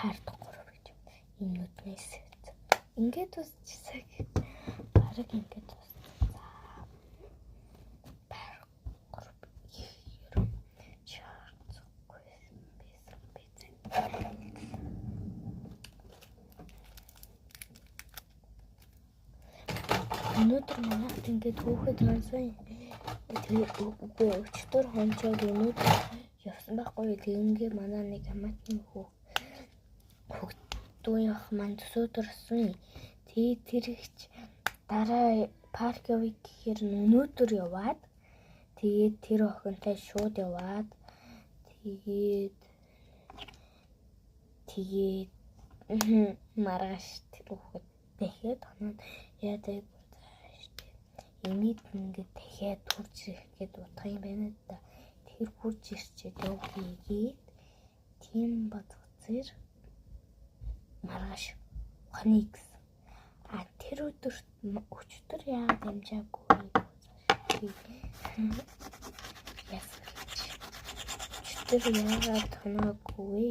Пардгур гэж юм нүднээс ингээд усчихсаа бараг ингээд усчихсан. Пардгур ерөн чарцгүй өнөөдөр манайд ингээд хөөхөд хонсон. Тэгээ үгүй өчтөр хончоод өнөөдөр явсан байхгүй. Тэгингээ манай нэг хамаатны хөгтөө явах маань төсөөдөрсөн. Тэгээ тэрэгч дараа парк явъя гэхээр өнөөдөр яваад тэгээд тэр охинтой шууд яваад тэгээд маргааш тэр хөгт дахиад хоноод яадаг Эмид ингээд дахиад хурж ирэх гээд бодох юм байна да. Тэр хурж ирчээд явъя тийм бодгоцэр маргааш ухнаа гэсэн. Тэр өчтөр яагаад амжаагүй өчтөр яагаад тоноогүй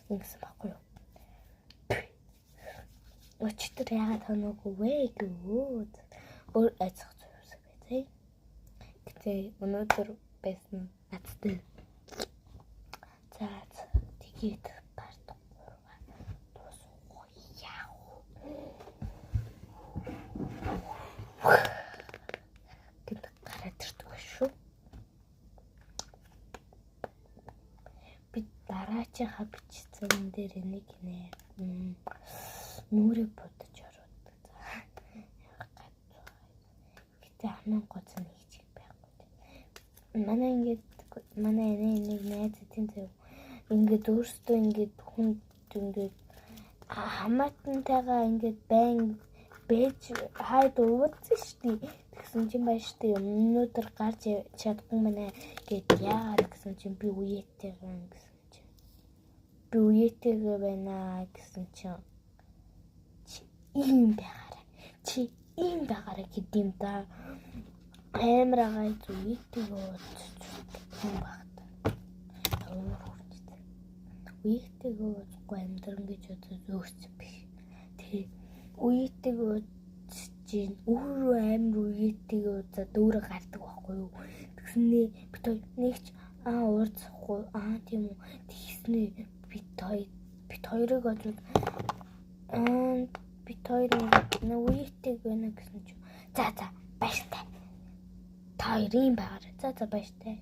гэсэн баггүй юу? Өчтөр яагаад тоноогүй вэ гэвэл өөр айцах зүйлс байдаг. Гэтэ өнөөдөр байсан надтай. За тэгээд Пардгураа дуусахгүй яа. Гэт гараад ирдэг шүү. Би дараачийнхаа бичсэн дээр нэг нэ нүрээ бодож ороод. Гэтэ хамгийн гоц нь хийж байхгүй. Манай нэг найз тийм ингээд өөртөө ингээд хүнд ингээд хамаатантайгаа ингээд байн бэж хайд уудсан шүү дээ. Тэгсэн чинь байна шүү дээ. Өнөөдөр гарч чадахгүй мэнэ гэд яагаад гэсэн чинь би үеэтэйгээ гэсэн чинь. Би үеэтэйгээ байна гэсэн чинь ийм байгаарай гэдэм да. Амар гай үеэтэйгээ юм багт. Үеэтэйгээ уухгүй амьдран гэж бодож зөөсөн биш. Тэгээ үеэтэйгээ уудчих өөрөө амар үеэтэйгээ уудаад өөрөө гардаг байхгүй юу. Тэгснээ бит хоёр нэгч уурцахгүй тийм үү. Тэгснээ бит хоёрыг очоод бит хоёр нэг үеэтэйг байна гэсэн чинь за баяртай. Та хоёрын байгаарай. За баяртай.